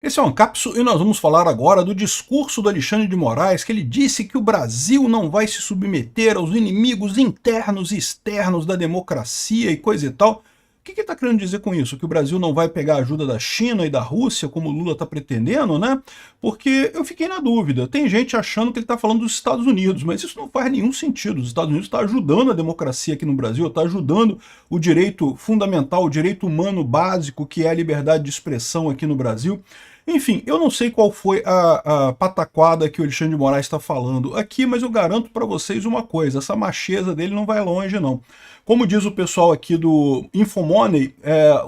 Esse é o Ancapso e nós vamos falar agora do discurso do Alexandre de Moraes, que ele disse que o Brasil não vai se submeter aos inimigos internos e externos da democracia e coisa e tal. O que ele está querendo dizer com isso? Que o Brasil não vai pegar a ajuda da China e da Rússia, como o Lula está pretendendo, né? Porque eu fiquei na dúvida. Tem gente achando que ele está falando dos Estados Unidos, mas isso não faz nenhum sentido. Os Estados Unidos estão ajudando a democracia aqui no Brasil, está ajudando o direito fundamental, o direito humano básico, que é a liberdade de expressão aqui no Brasil. Enfim, eu não sei qual foi a pataquada que o Alexandre de Moraes está falando aqui, mas eu garanto para vocês uma coisa, essa macheza dele não vai longe não. Como diz o pessoal aqui do Infomoney,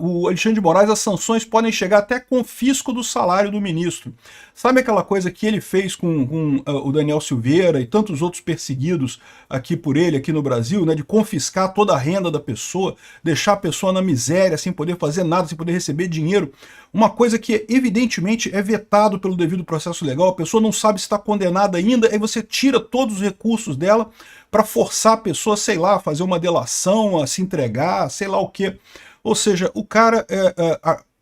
o Alexandre de Moraes, as sanções podem chegar até confisco do salário do ministro. Sabe aquela coisa que ele fez com o Daniel Silveira e tantos outros perseguidos aqui por ele, aqui no Brasil, né, de confiscar toda a renda da pessoa, deixar a pessoa na miséria, sem poder fazer nada, sem poder receber dinheiro? Uma coisa que evidentemente é vetado pelo devido processo legal, a pessoa não sabe se está condenada ainda, aí você tira todos os recursos dela para forçar a pessoa, sei lá, a fazer uma delação, a se entregar, sei lá o quê. Ou seja, o cara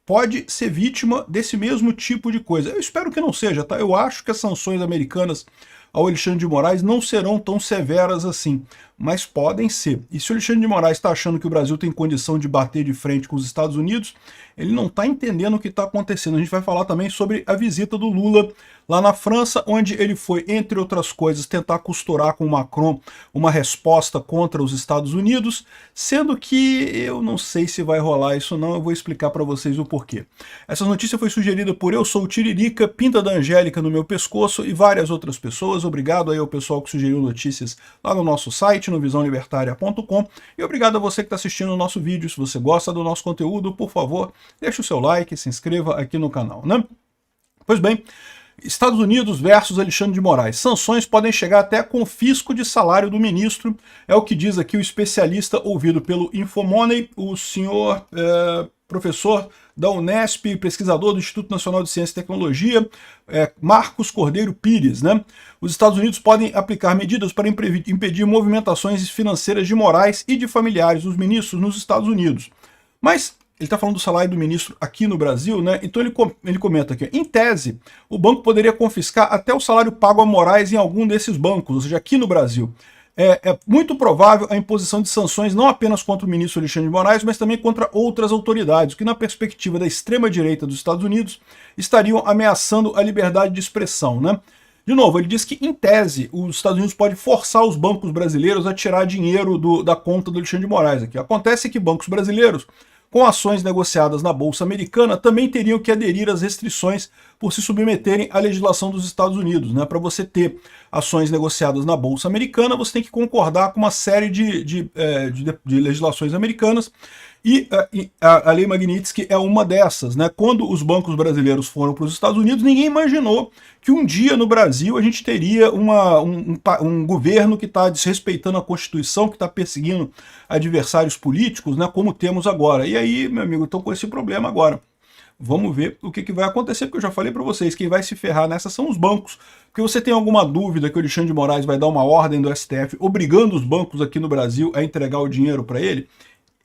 pode ser vítima desse mesmo tipo de coisa. Eu espero que não seja, tá? Eu acho que as sanções americanas ao Alexandre de Moraes não serão tão severas assim, mas podem ser. E se o Alexandre de Moraes está achando que o Brasil tem condição de bater de frente com os Estados Unidos, ele não está entendendo o que está acontecendo. A gente vai falar também sobre a visita do Lula lá na França, onde ele foi, entre outras coisas, tentar costurar com o Macron uma resposta contra os Estados Unidos, sendo que eu não sei se vai rolar isso não, eu vou explicar para vocês o porquê. Essa notícia foi sugerida por Eu Sou o Tiririca, Pinta da Angélica no meu pescoço e várias outras pessoas. Obrigado aí ao pessoal que sugeriu notícias lá no nosso site, no visãolibertaria.com, e obrigado a você que está assistindo o nosso vídeo. Se você gosta do nosso conteúdo, por favor, deixe o seu like, se inscreva aqui no canal, né? Pois bem, Estados Unidos versus Alexandre de Moraes. Sanções podem chegar até confisco de salário do ministro, é o que diz aqui o especialista ouvido pelo Infomoney, o senhor professor da Unesp, pesquisador do Instituto Nacional de Ciência e Tecnologia, Marcos Cordeiro Pires, né? Os Estados Unidos podem aplicar medidas para impedir movimentações financeiras de Moraes e de familiares dos ministros nos Estados Unidos. Mas ele está falando do salário do ministro aqui no Brasil, né? Então ele comenta aqui, em tese, o banco poderia confiscar até o salário pago a Moraes em algum desses bancos, ou seja, aqui no Brasil. É muito provável a imposição de sanções não apenas contra o ministro Alexandre de Moraes, mas também contra outras autoridades, que na perspectiva da extrema-direita dos Estados Unidos estariam ameaçando a liberdade de expressão, né? De novo, ele diz que, em tese, os Estados Unidos podem forçar os bancos brasileiros a tirar dinheiro da conta do Alexandre de Moraes. Aqui. Acontece que bancos brasileiros, com ações negociadas na Bolsa Americana, também teriam que aderir às restrições por se submeterem à legislação dos Estados Unidos, né? Para você ter ações negociadas na Bolsa Americana, você tem que concordar com uma série de legislações americanas, e a Lei Magnitsky é uma dessas, né? Quando os bancos brasileiros foram para os Estados Unidos, ninguém imaginou que um dia no Brasil a gente teria um governo que está desrespeitando a Constituição, que está perseguindo adversários políticos, né? Como temos agora. E aí, meu amigo, estou com esse problema agora. Vamos ver o que vai acontecer, porque eu já falei para vocês, quem vai se ferrar nessa são os bancos. Porque você tem alguma dúvida que o Alexandre de Moraes vai dar uma ordem do STF obrigando os bancos aqui no Brasil a entregar o dinheiro para ele?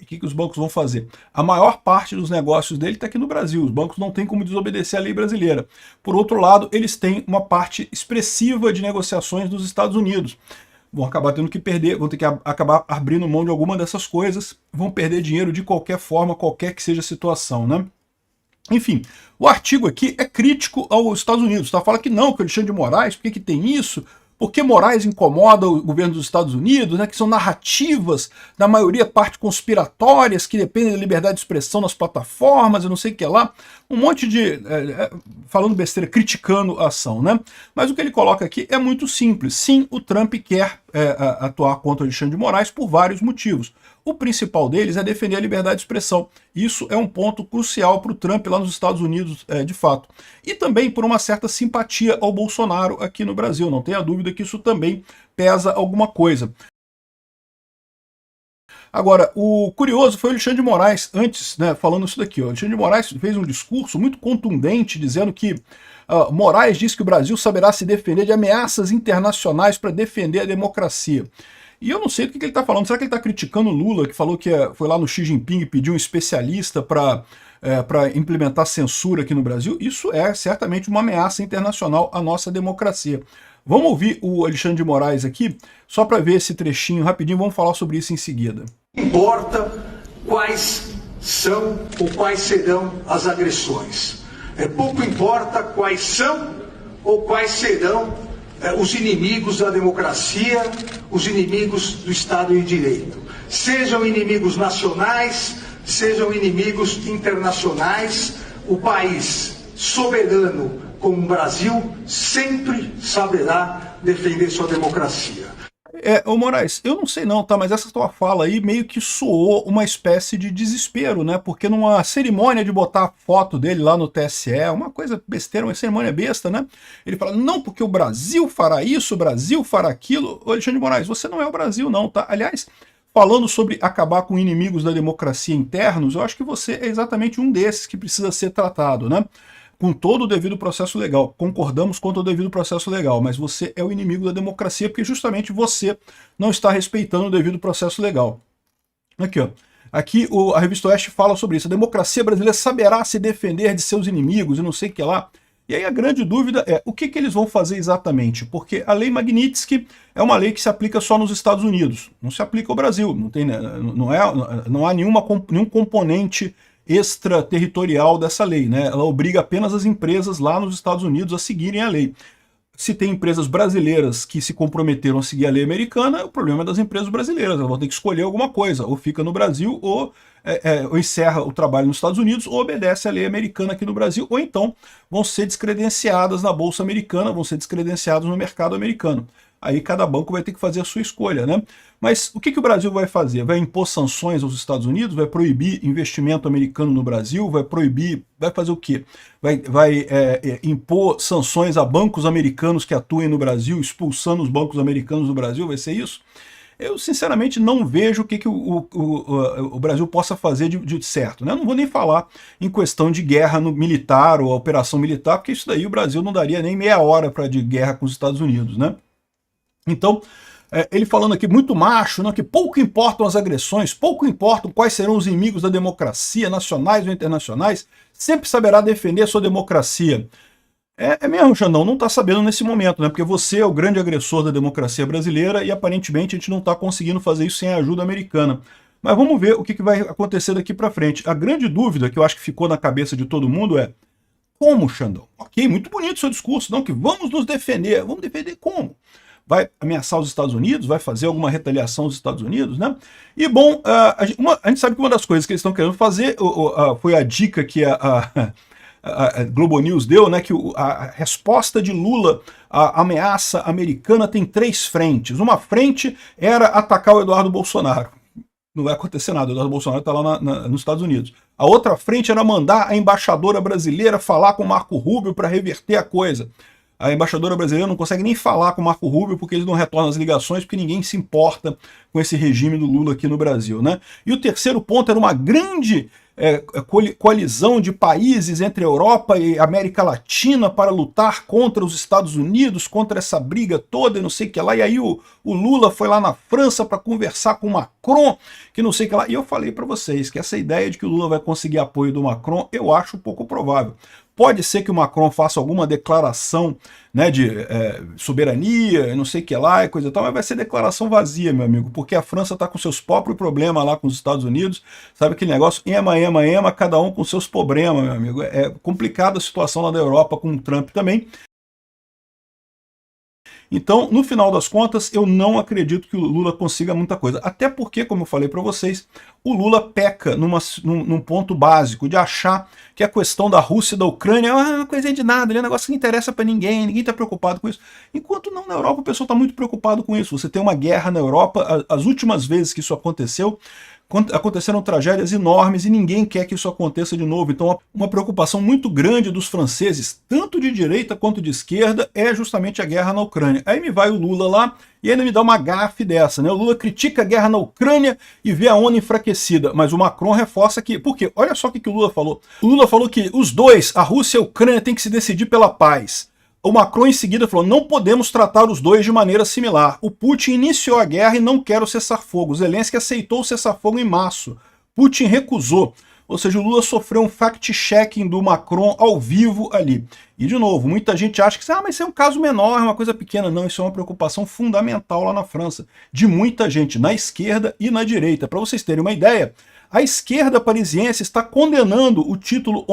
E o que os bancos vão fazer? A maior parte dos negócios dele está aqui no Brasil. Os bancos não têm como desobedecer a lei brasileira. Por outro lado, eles têm uma parte expressiva de negociações nos Estados Unidos. Vão acabar tendo que perder, vão ter que acabar abrindo mão de alguma dessas coisas, vão perder dinheiro de qualquer forma, qualquer que seja a situação, né? Enfim, o artigo aqui é crítico aos Estados Unidos, tá? Fala que não, que o Alexandre de Moraes, por que tem isso? Porque Moraes incomoda o governo dos Estados Unidos, né, que são narrativas, na maioria parte conspiratórias, que dependem da liberdade de expressão nas plataformas, eu não sei o que lá, um monte de... falando besteira, criticando a ação, né? Mas o que ele coloca aqui é muito simples. Sim, o Trump quer atuar contra o Alexandre de Moraes por vários motivos. O principal deles é defender a liberdade de expressão. Isso é um ponto crucial para o Trump lá nos Estados Unidos, de fato. E também por uma certa simpatia ao Bolsonaro aqui no Brasil. Não tenha dúvida que isso também pesa alguma coisa. Agora, o curioso foi o Alexandre de Moraes, antes, né, falando isso daqui. O Alexandre de Moraes fez um discurso muito contundente, dizendo que Moraes disse que o Brasil saberá se defender de ameaças internacionais para defender a democracia. E eu não sei do que ele está falando. Será que ele está criticando o Lula, que falou que foi lá no Xi Jinping e pediu um especialista para para implementar censura aqui no Brasil, isso é certamente uma ameaça internacional à nossa democracia. Vamos ouvir o Alexandre de Moraes aqui, só para ver esse trechinho rapidinho, vamos falar sobre isso em seguida. Não importa quais são ou quais serão as agressões. Pouco importa quais são ou quais serão os inimigos da democracia, os inimigos do Estado de Direito. Sejam inimigos nacionais, sejam inimigos internacionais, o país soberano como o Brasil sempre saberá defender sua democracia. Ô Moraes, eu não sei não, tá, mas essa tua fala aí meio que soou uma espécie de desespero, né, porque numa cerimônia de botar a foto dele lá no TSE, uma coisa besteira, uma cerimônia besta, né, ele fala, não, porque o Brasil fará isso, o Brasil fará aquilo. Ô Alexandre de Moraes, você não é o Brasil não, tá, aliás, falando sobre acabar com inimigos da democracia internos, eu acho que você é exatamente um desses que precisa ser tratado, né, com todo o devido processo legal. Concordamos com todo o devido processo legal, mas você é o inimigo da democracia porque justamente você não está respeitando o devido processo legal. Aqui, ó. Aqui a Revista Oeste fala sobre isso. A democracia brasileira saberá se defender de seus inimigos e não sei o que lá. E aí a grande dúvida é, o que eles vão fazer exatamente? Porque a lei Magnitsky é uma lei que se aplica só nos Estados Unidos, não se aplica ao Brasil, não há nenhum componente extraterritorial dessa lei, né? Ela obriga apenas as empresas lá nos Estados Unidos a seguirem a lei. Se tem empresas brasileiras que se comprometeram a seguir a lei americana, o problema é das empresas brasileiras, elas vão ter que escolher alguma coisa, ou fica no Brasil, ou encerra o trabalho nos Estados Unidos, ou obedece a lei americana aqui no Brasil, ou então vão ser descredenciadas na Bolsa Americana, vão ser descredenciadas no mercado americano. Aí cada banco vai ter que fazer a sua escolha, né? Mas o que o Brasil vai fazer? Vai impor sanções aos Estados Unidos? Vai proibir investimento americano no Brasil? Vai proibir... Vai fazer o quê? Vai impor sanções a bancos americanos que atuem no Brasil, expulsando os bancos americanos do Brasil? Vai ser isso? Eu, sinceramente, não vejo o que o Brasil possa fazer de certo, né? Eu não vou nem falar em questão de guerra militar ou operação militar, porque isso daí o Brasil não daria nem meia hora de guerra com os Estados Unidos, né? Então, ele falando aqui muito macho, né, que pouco importam as agressões, pouco importam quais serão os inimigos da democracia, nacionais ou internacionais, sempre saberá defender a sua democracia. É mesmo, Xandão, não está sabendo nesse momento, né? Porque você é o grande agressor da democracia brasileira e aparentemente a gente não está conseguindo fazer isso sem a ajuda americana. Mas vamos ver o que vai acontecer daqui para frente. A grande dúvida que eu acho que ficou na cabeça de todo mundo é: como, Xandão? Ok, muito bonito o seu discurso, não, que vamos nos defender. Vamos defender como? Vai ameaçar os Estados Unidos, vai fazer alguma retaliação aos Estados Unidos, né? E bom, a gente sabe que uma das coisas que eles estão querendo fazer foi a dica que a Globo News deu, né, que a resposta de Lula à ameaça americana tem 3 frentes. Uma frente era atacar o Eduardo Bolsonaro. Não vai acontecer nada, o Eduardo Bolsonaro está lá nos Estados Unidos. A outra frente era mandar a embaixadora brasileira falar com o Marco Rubio para reverter a coisa. A embaixadora brasileira não consegue nem falar com o Marco Rubio porque eles não retornam as ligações, porque ninguém se importa com esse regime do Lula aqui no Brasil, né? E o terceiro ponto era uma grande coalizão de países entre a Europa e a América Latina para lutar contra os Estados Unidos, contra essa briga toda e não sei o que lá. E aí o Lula foi lá na França para conversar com o Macron, que não sei o que lá. E eu falei para vocês que essa ideia de que o Lula vai conseguir apoio do Macron, eu acho pouco provável. Pode ser que o Macron faça alguma declaração, né, de soberania, não sei o que lá, e coisa e tal, mas vai ser declaração vazia, meu amigo, porque a França está com seus próprios problemas lá com os Estados Unidos, sabe aquele negócio, ema, cada um com seus problemas, meu amigo. É complicada a situação lá da Europa com o Trump também. Então, no final das contas, eu não acredito que o Lula consiga muita coisa. Até porque, como eu falei para vocês, o Lula peca num ponto básico de achar que a questão da Rússia e da Ucrânia é uma coisa de nada, é um negócio que não interessa para ninguém está preocupado com isso. Enquanto não, na Europa o pessoal está muito preocupado com isso. Você tem uma guerra na Europa, as últimas vezes que isso aconteceu, aconteceram tragédias enormes e ninguém quer que isso aconteça de novo. Então, uma preocupação muito grande dos franceses, tanto de direita quanto de esquerda, é justamente a guerra na Ucrânia. Aí me vai o Lula lá e ainda me dá uma gafe dessa, né? O Lula critica a guerra na Ucrânia e vê a ONU enfraquecida, mas o Macron reforça que... Por quê? Olha só o que o Lula falou. O Lula falou que os dois, a Rússia e a Ucrânia, têm que se decidir pela paz. O Macron em seguida falou, não podemos tratar os dois de maneira similar. O Putin iniciou a guerra e não quer o cessar-fogo. Zelensky aceitou o cessar-fogo em março. Putin recusou. Ou seja, o Lula sofreu um fact-checking do Macron ao vivo ali. E, de novo, muita gente acha que mas isso é um caso menor, é uma coisa pequena. Não, isso é uma preocupação fundamental lá na França, de muita gente, na esquerda e na direita. Para vocês terem uma ideia, a esquerda parisiense está condenando o título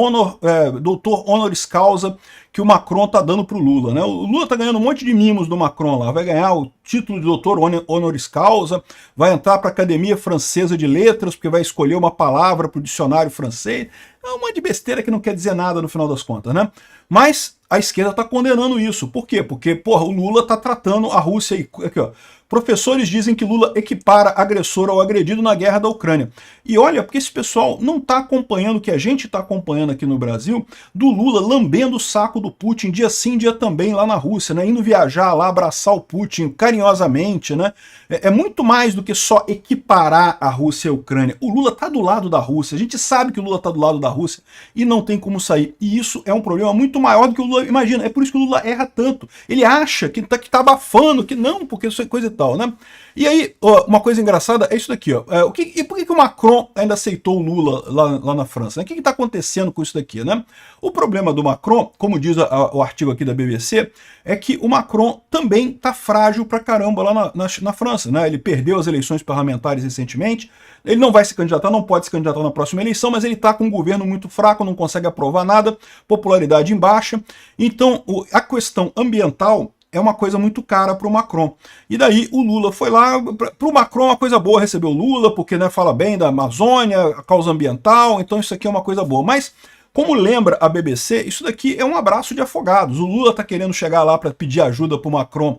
doutor honoris causa que o Macron está dando para o Lula, né? O Lula está ganhando um monte de mimos do Macron lá, vai ganhar o título de doutor honoris causa, vai entrar para a Academia Francesa de Letras, porque vai escolher uma palavra para o dicionário francês. É um monte de besteira que não quer dizer nada no final das contas, né? Mas a esquerda está condenando isso. Por quê? Porque, porra, o Lula está tratando a Rússia aqui, ó. Professores dizem que Lula equipara agressor ao agredido na guerra da Ucrânia. E olha, porque esse pessoal não está acompanhando o que a gente está acompanhando aqui no Brasil, do Lula lambendo o saco do Putin dia sim, dia também lá na Rússia, né? Indo viajar lá, abraçar o Putin carinhosamente, né? É muito mais do que só equiparar a Rússia e a Ucrânia. O Lula está do lado da Rússia, a gente sabe que o Lula está do lado da Rússia e não tem como sair. E isso é um problema muito maior do que o Lula imagina. É por isso que o Lula erra tanto. Ele acha que tá abafando, que não, porque isso é coisa e tal, né? E aí, ó, uma coisa engraçada é isso daqui, ó. E por que o Macron ainda aceitou o Lula lá na França? Né? O que está acontecendo com isso daqui, né? O problema do Macron, como diz o artigo aqui da BBC, é que o Macron também tá frágil pra caramba lá na França, né? Ele perdeu as eleições parlamentares recentemente, ele não vai se candidatar, não pode se candidatar na próxima eleição, mas ele tá com um governo muito fraco, não consegue aprovar nada, popularidade em baixa. Então, a questão ambiental é uma coisa muito cara para o Macron. E daí o Lula foi lá, para o Macron é uma coisa boa receber o Lula, porque, né, fala bem da Amazônia, a causa ambiental, então isso aqui é uma coisa boa. Mas, como lembra a BBC, isso daqui é um abraço de afogados. O Lula está querendo chegar lá para pedir ajuda para o Macron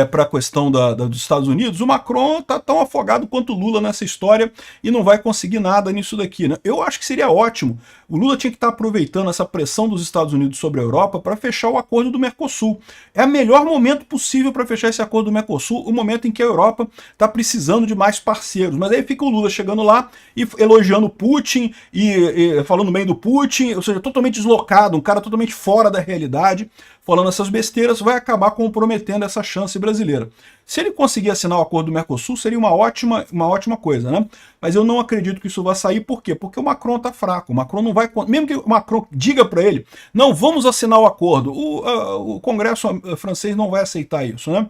para a questão dos Estados Unidos. O Macron está tão afogado quanto o Lula nessa história e não vai conseguir nada nisso daqui, né? Eu acho que seria ótimo. O Lula tinha que estar aproveitando essa pressão dos Estados Unidos sobre a Europa para fechar o acordo do Mercosul. É o melhor momento possível para fechar esse acordo do Mercosul, o momento em que a Europa está precisando de mais parceiros. Mas aí fica o Lula chegando lá e elogiando Putin e falando bem do Putin, ou seja, totalmente deslocado, um cara totalmente fora da realidade, falando essas besteiras, vai acabar comprometendo essa chance brasileira. Se ele conseguir assinar o acordo do Mercosul, seria uma ótima coisa, né? Mas eu não acredito que isso vai sair, por quê? Porque o Macron tá fraco, o Macron não vai... Mesmo que o Macron diga para ele, não, vamos assinar o acordo, o Congresso francês não vai aceitar isso, né?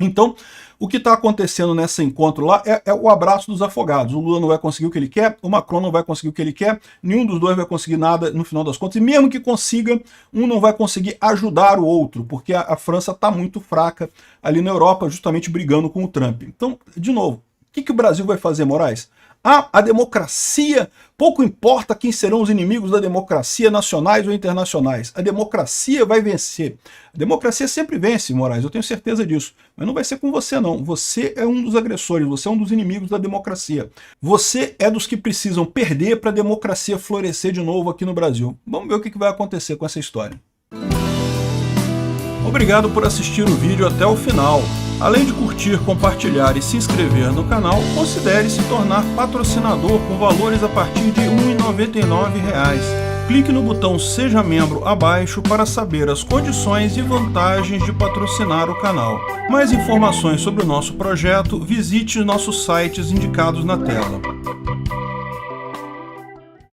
Então, o que está acontecendo nesse encontro lá é o abraço dos afogados. O Lula não vai conseguir o que ele quer, o Macron não vai conseguir o que ele quer, nenhum dos dois vai conseguir nada no final das contas. E mesmo que consiga, um não vai conseguir ajudar o outro, porque a França está muito fraca ali na Europa, justamente brigando com o Trump. Então, de novo, o que o Brasil vai fazer, Moraes? A democracia, pouco importa quem serão os inimigos da democracia, nacionais ou internacionais. A democracia vai vencer. A democracia sempre vence, Moraes, eu tenho certeza disso. Mas não vai ser com você, não. Você é um dos agressores, você é um dos inimigos da democracia. Você é dos que precisam perder para a democracia florescer de novo aqui no Brasil. Vamos ver o que vai acontecer com essa história. Obrigado por assistir o vídeo até o final. Além de curtir, compartilhar e se inscrever no canal, considere se tornar patrocinador com valores a partir de R$ 1,99. Clique no botão Seja Membro abaixo para saber as condições e vantagens de patrocinar o canal. Mais informações sobre o nosso projeto, visite nossos sites indicados na tela.